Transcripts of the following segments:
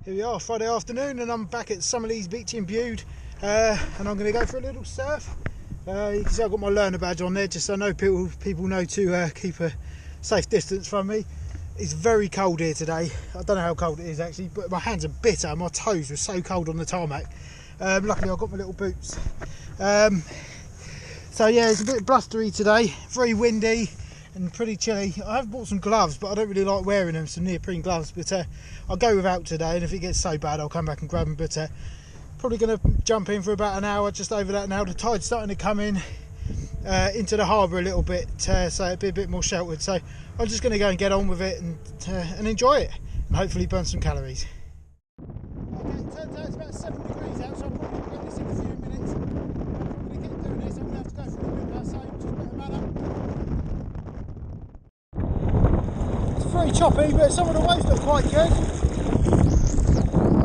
Here we are, Friday afternoon, and I'm back at Summerlees Beach in Bude, and I'm going to go for a little surf. You can see I've got my learner badge on there, just so I know people know to keep a safe distance from me. It's very cold here today. I don't know how cold it is actually, but my hands are bitter. My toes were so cold on the tarmac. Luckily I've got my little boots. So yeah, it's a bit blustery today, very windy and pretty chilly. I have bought some gloves, but I don't really like wearing them, some neoprene gloves, but I'll go without today, and if it gets so bad I'll come back and grab them. But probably going to jump in for about an hour, just over that now. The tide's starting to come in into the harbour a little bit, so it'll be a bit more sheltered. So I'm just going to go and get on with it and enjoy it, and hopefully burn some calories. Okay, it turns out it's about 7 degrees out, so I'll probably regret this in a few minutes. If I'm going to keep doing this, I'm going to have to go for a little bit outside, just better manner. It's very choppy, but some of the waves look quite good.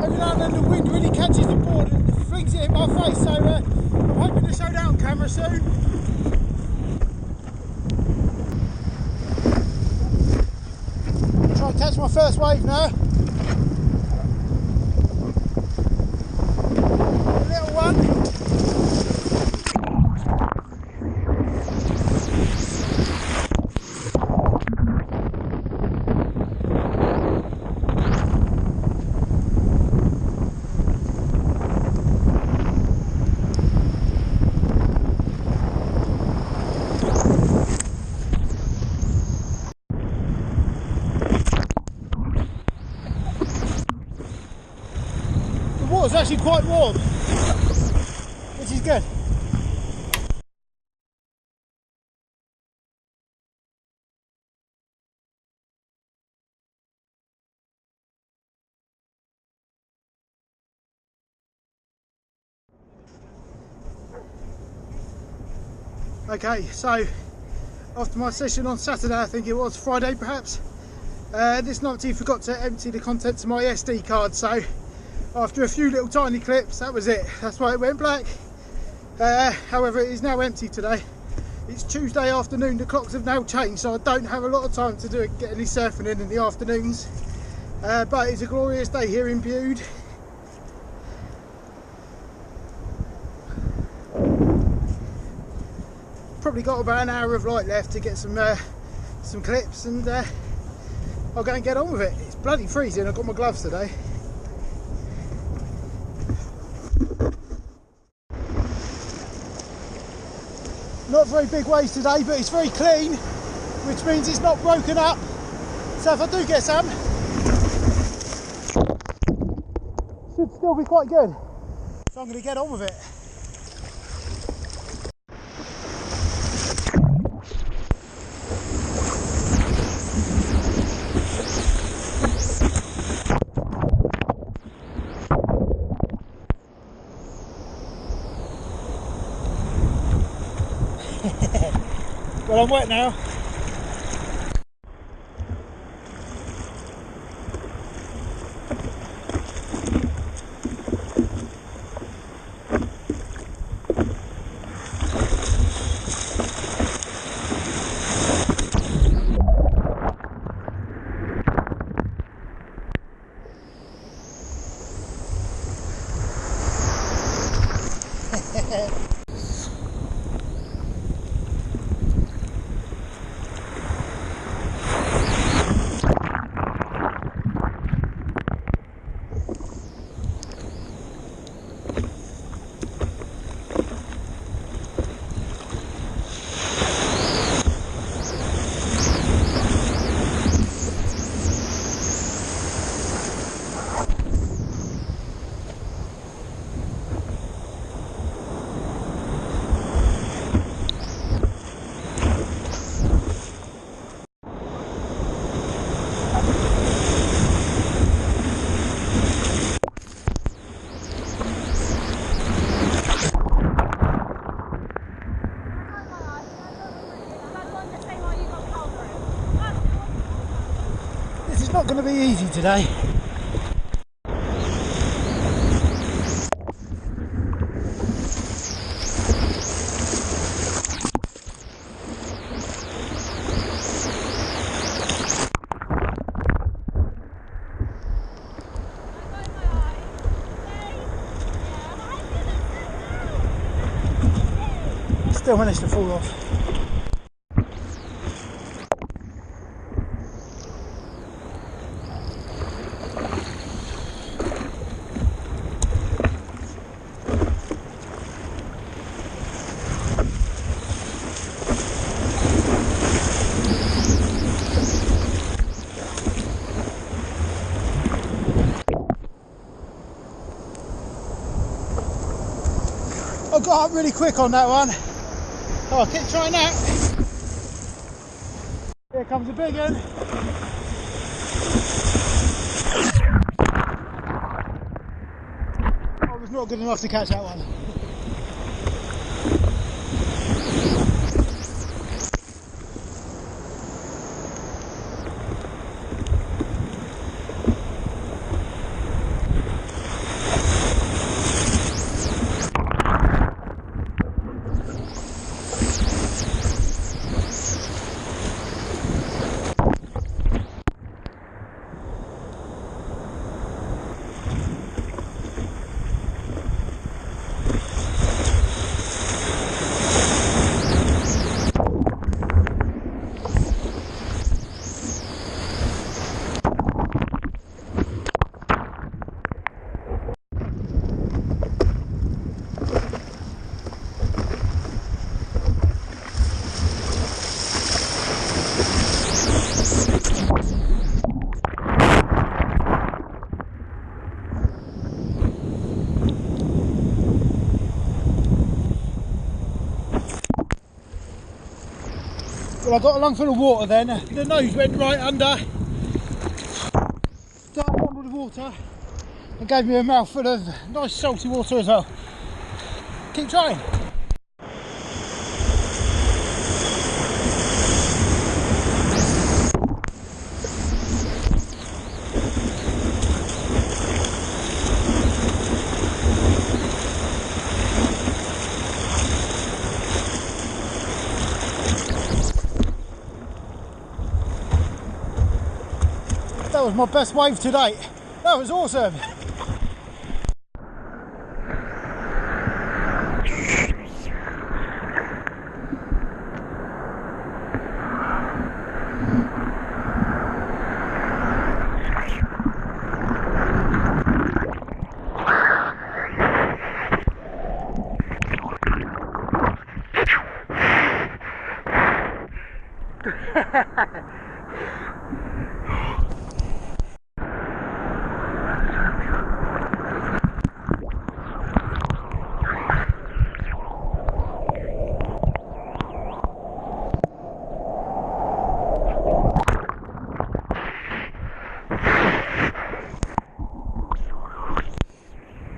Every now and then the wind really catches the board and flings it in my face, so I'm hoping to show that on camera soon. Try and catch my first wave now. A little one. The water's actually quite warm, which is good. Okay, so after my session on Saturday, I think it was Friday perhaps, this numpty forgot to empty the contents of my SD card, so after a few little tiny clips, that was it. That's why it went black. However, it is now empty today. It's Tuesday afternoon, the clocks have now changed, so I don't have a lot of time to get any surfing in the afternoons. But it's a glorious day here in Bude. Probably got about an hour of light left to get some clips, and I'll go and get on with it. It's bloody freezing. I've got my gloves today. Not very big waves today, but it's very clean, which means it's not broken up. So if I do get some, should still be quite good. So I'm going to get on with it. Well, I'm wet now. It's not going to be easy today. Still managed to fall off. I got up really quick on that one. Oh, I'll keep trying that. Here comes a big one. I was not good enough to catch that one. Well, I got a lung full of water then, the nose went right under, started under the water and gave me a mouthful of nice salty water as well. Keep trying. That was my best wave to date. That was awesome.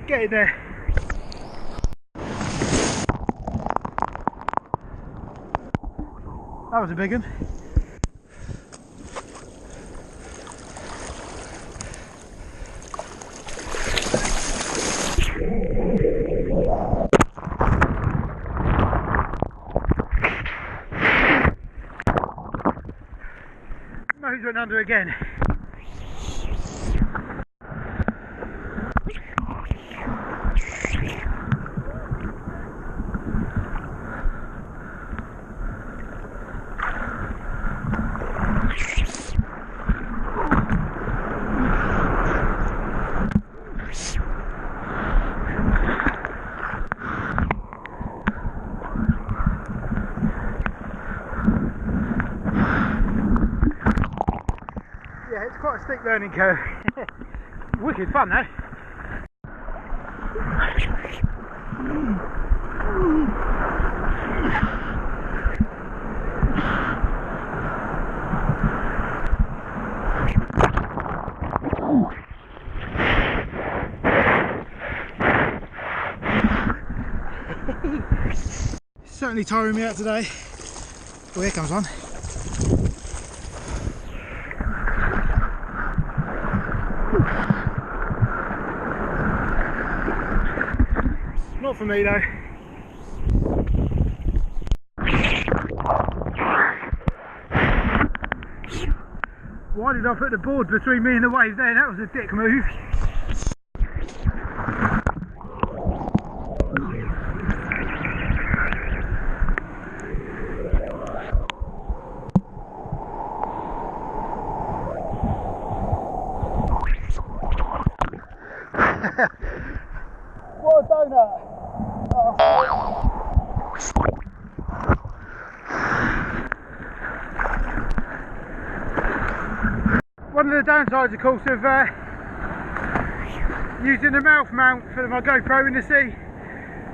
Get in there. That was a big one. Nose went under again. Yeah, it's quite a steep learning curve. Wicked fun though. Certainly tiring me out today. Oh, here comes one. Not for me though. Why did I put the board between me and the wave there? That was a dick move. What a donut! Oh. One of the downsides, of course, of using the mouth mount for my GoPro in the sea,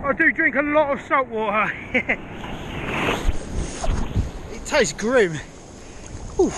I do drink a lot of salt water. It tastes grim. Ooh.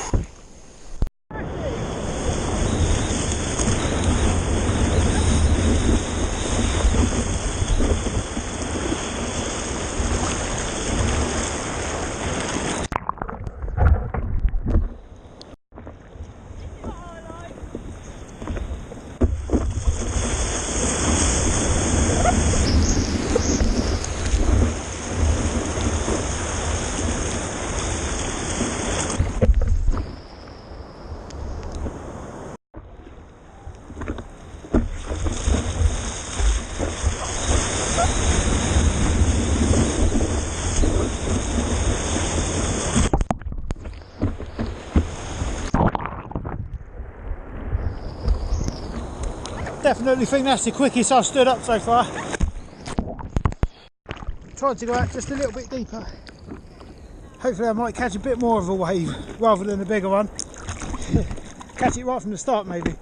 Definitely think that's the quickest I've stood up so far. Trying to go out just a little bit deeper. Hopefully I might catch a bit more of a wave rather than a bigger one. Catch it right from the start maybe.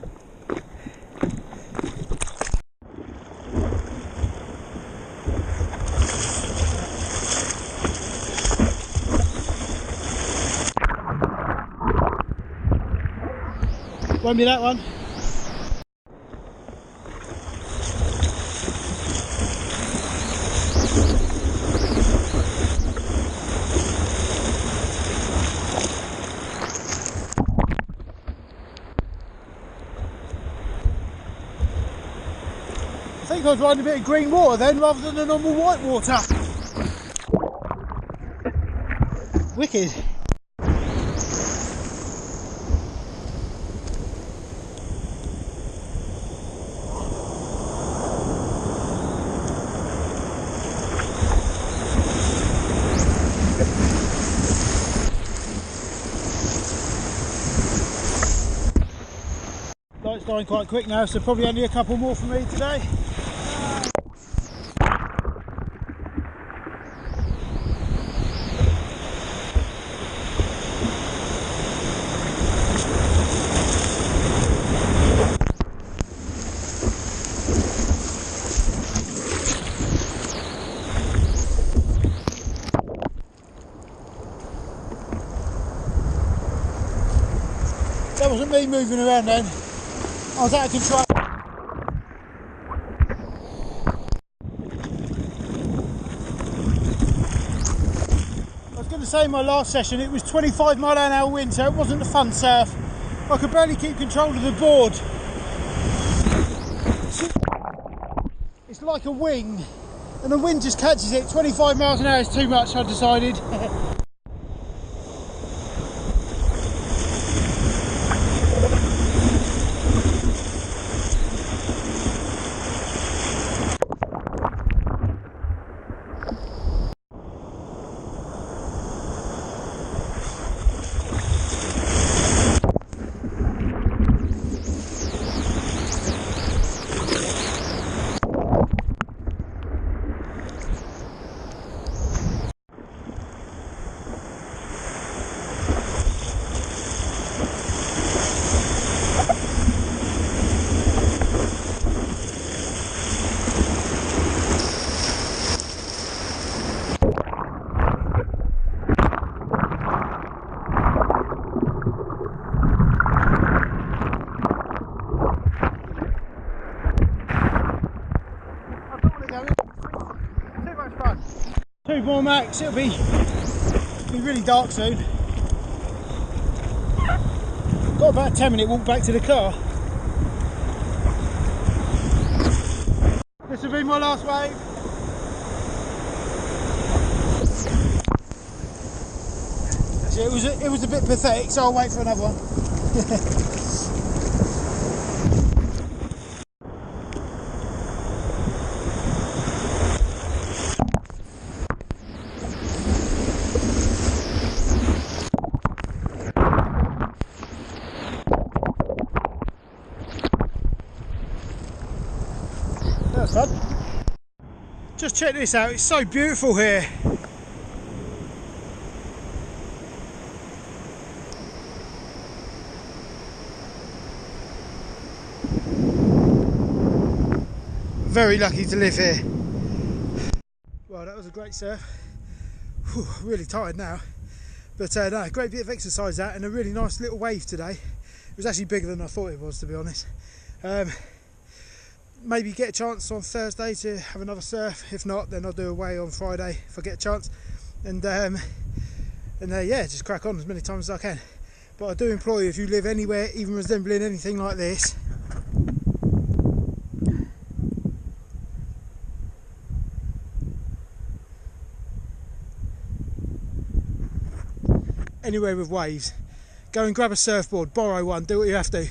Won't be that one. I think I was riding a bit of green water then rather than the normal white water. Wicked. Light's dying quite quick now, so probably only a couple more for me today. That wasn't me moving around then. I was out of control. I was going to say in my last session it was 25 mile/hour wind, so it wasn't a fun surf. I could barely keep control of the board. It's like a wing, and the wind just catches it. 25 miles an hour is too much, I decided. Two more max, it'll be really dark soon. Got about a 10-minute walk back to the car. This will be my last wave. It was a bit pathetic, so I'll wait for another one. That's fun. Just check this out, it's so beautiful here. Very lucky to live here. Well, that was a great surf. Whew, really tired now. But no, great bit of exercise that, and a really nice little wave today. It was actually bigger than I thought it was, to be honest. Maybe get a chance on Thursday to have another surf. If not, then I'll do a way on Friday if I get a chance. And yeah, just crack on as many times as I can. But I do implore you, if you live anywhere even resembling anything like this, anywhere with waves, go and grab a surfboard, borrow one, do what you have to.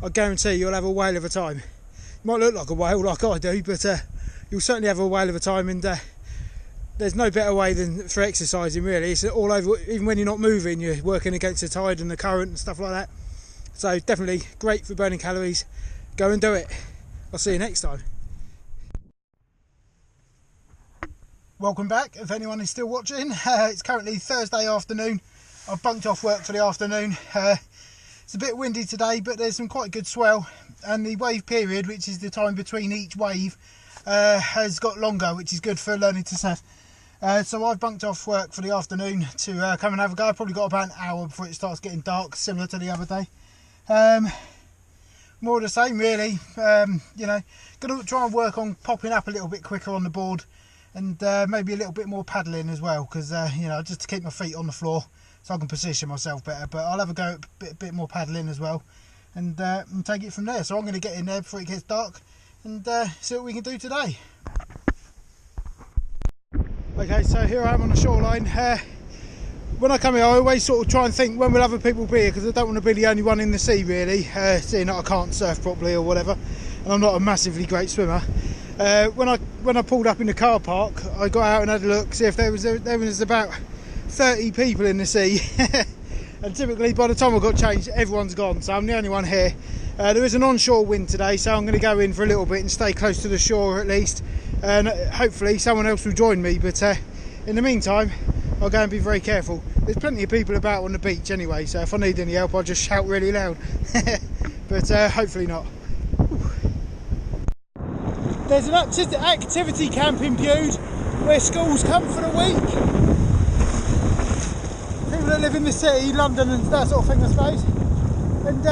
I guarantee you'll have a whale of a time. You might look like a whale like I do, but you'll certainly have a whale of a time, and there's no better way than for exercising, really. It's all over, even when you're not moving, you're working against the tide and the current and stuff like that. So definitely great for burning calories. Go and do it. I'll see you next time. Welcome back, if anyone is still watching. It's currently Thursday afternoon. I've bunked off work for the afternoon. It's a bit windy today, but there's some quite good swell, and the wave period, which is the time between each wave, has got longer, which is good for learning to surf. So I've bunked off work for the afternoon to come and have a go. I've probably got about an hour before it starts getting dark, similar to the other day. More of the same, really. You know, going to try and work on popping up a little bit quicker on the board, and maybe a little bit more paddling as well, because you know, just to keep my feet on the floor so I can position myself better. But I'll have a go at a bit more paddling as well, and take it from there. So I'm going to get in there before it gets dark and see what we can do today. Okay, so here I am on the shoreline. When I come here, I always sort of try and think, when will other people be here, because I don't want to be the only one in the sea, really, seeing that I can't surf properly or whatever, and I'm not a massively great swimmer. When I pulled up in the car park, I got out and had a look, see if there was about 30 people in the sea. And typically by the time I got changed, everyone's gone, so I'm the only one here. There is an onshore wind today, so I'm going to go in for a little bit and stay close to the shore at least, and hopefully someone else will join me. But in the meantime, I'll go and be very careful. There's plenty of people about on the beach anyway, so if I need any help, I'll just shout really loud. But hopefully not. There's an activity camp in Bude where schools come for the week. People that live in the city, London and that sort of thing, I suppose. And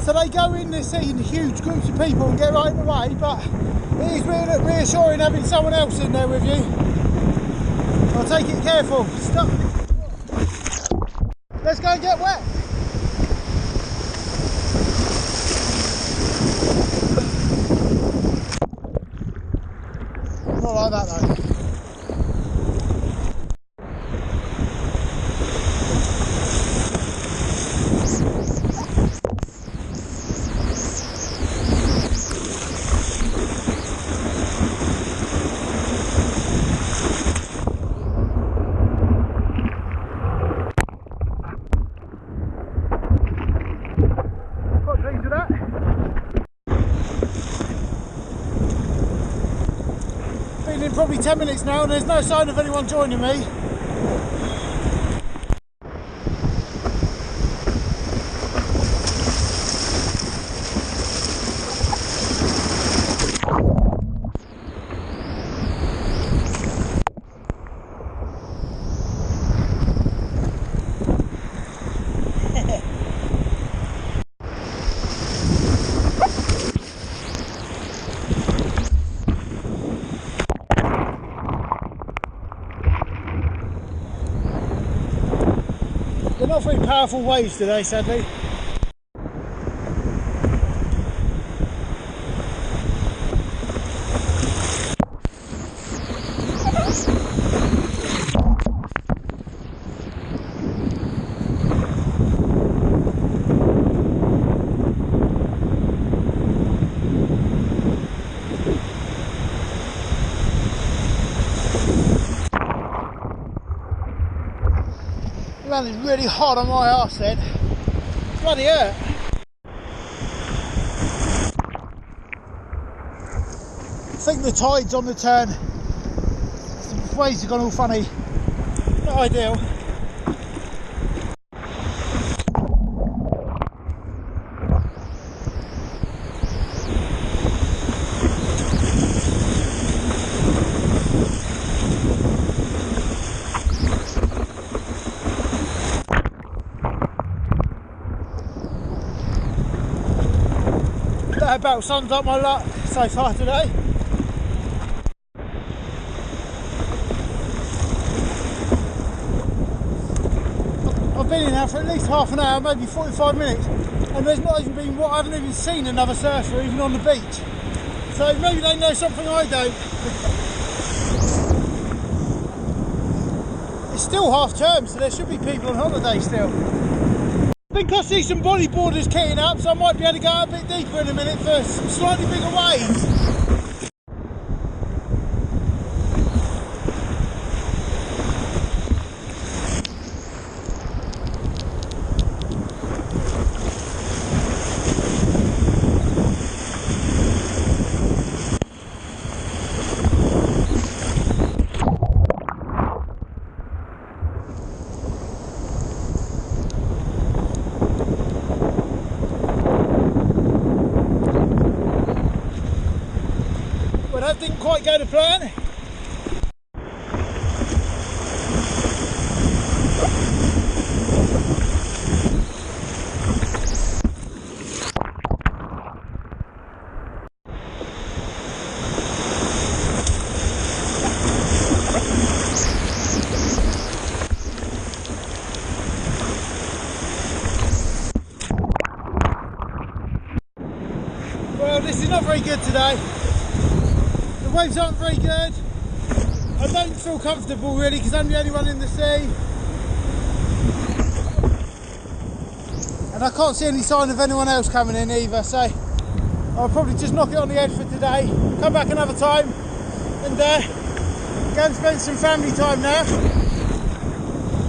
so they go in the sea in huge groups of people and get right in the way, but it is really reassuring having someone else in there with you. I'll take it careful. Stop. Let's go and get wet. Not like that though. Been in probably 10 minutes now and there's no sign of anyone joining me. They're not very powerful waves today, sadly. Landed really hard on my arse then. Bloody hurt. think the tide's on the turn. The waves have gone all funny. Not ideal. That about sums up my luck so far today. I've been in now for at least half an hour, maybe 45 minutes, and there's not even been, I haven't even seen another surfer even on the beach. So maybe they know something I don't. It's still half term, so there should be people on holiday still. I think I see some bodyboarders kitting up, so I might be able to go out a bit deeper in a minute for some slightly bigger waves. That didn't quite go to plan. Well, this is not very good today. The waves aren't very good. I don't feel comfortable really because I'm the only one in the sea. And I can't see any sign of anyone else coming in either, so I'll probably just knock it on the head for today. Come back another time and go and spend some family time now,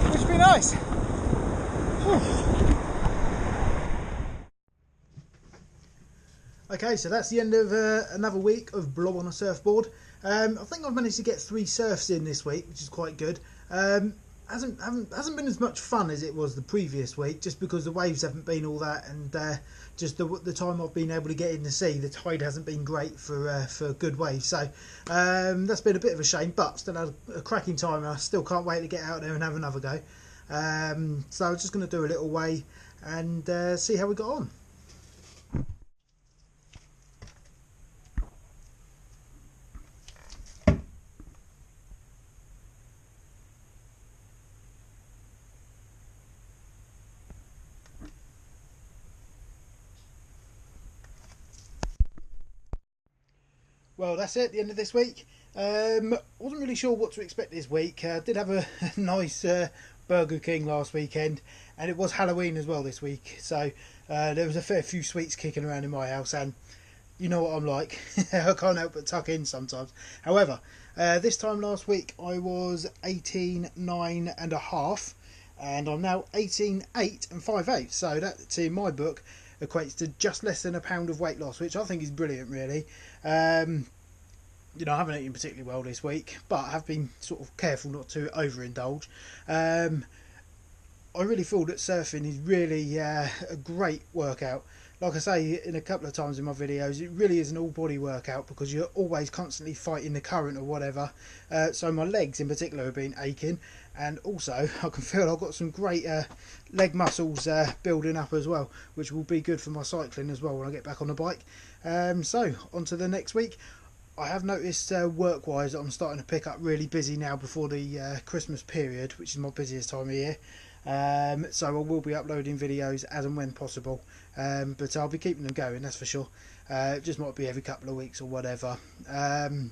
which would be nice. Whew. Okay, so that's the end of another week of Blob on a surfboard. I think I've managed to get 3 surfs in this week, which is quite good. Hasn't been as much fun as it was the previous week, just because the waves haven't been all that, and just the time I've been able to get in the sea, the tide hasn't been great for good waves. So that's been a bit of a shame, but still had a cracking time. I still can't wait to get out there and have another go. So I'm just going to do a little weigh and see how we got on. Well, that's it, the end of this week. Wasn't really sure what to expect this week. Did have a nice Burger King last weekend, and it was Halloween as well this week, so there was a fair few sweets kicking around in my house, and you know what I'm like. I can't help but tuck in sometimes. However, this time last week I was 18.9½, and I'm now 18.8 5/8, so that in my book equates to just less than a pound of weight loss, which I think is brilliant really. You know, I haven't eaten particularly well this week, but I have been sort of careful not to overindulge. I really feel that surfing is really a great workout. Like I say in a couple of times in my videos, it really is an all body workout because you're always constantly fighting the current or whatever. So my legs in particular have been aching, and also I can feel I've got some great leg muscles building up as well, which will be good for my cycling as well when I get back on the bike. So on to the next week. I have noticed work wise that I'm starting to pick up really busy now before the Christmas period, which is my busiest time of year. So I will be uploading videos as and when possible, but I'll be keeping them going, that's for sure. It just might be every couple of weeks or whatever.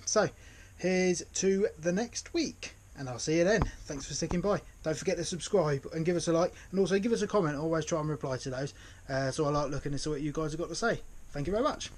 So here's to the next week, and I'll see you then. Thanks for sticking by. Don't forget to subscribe and give us a like, and also give us a comment. I always try and reply to those, so I like looking and see what you guys have got to say. Thank you very much.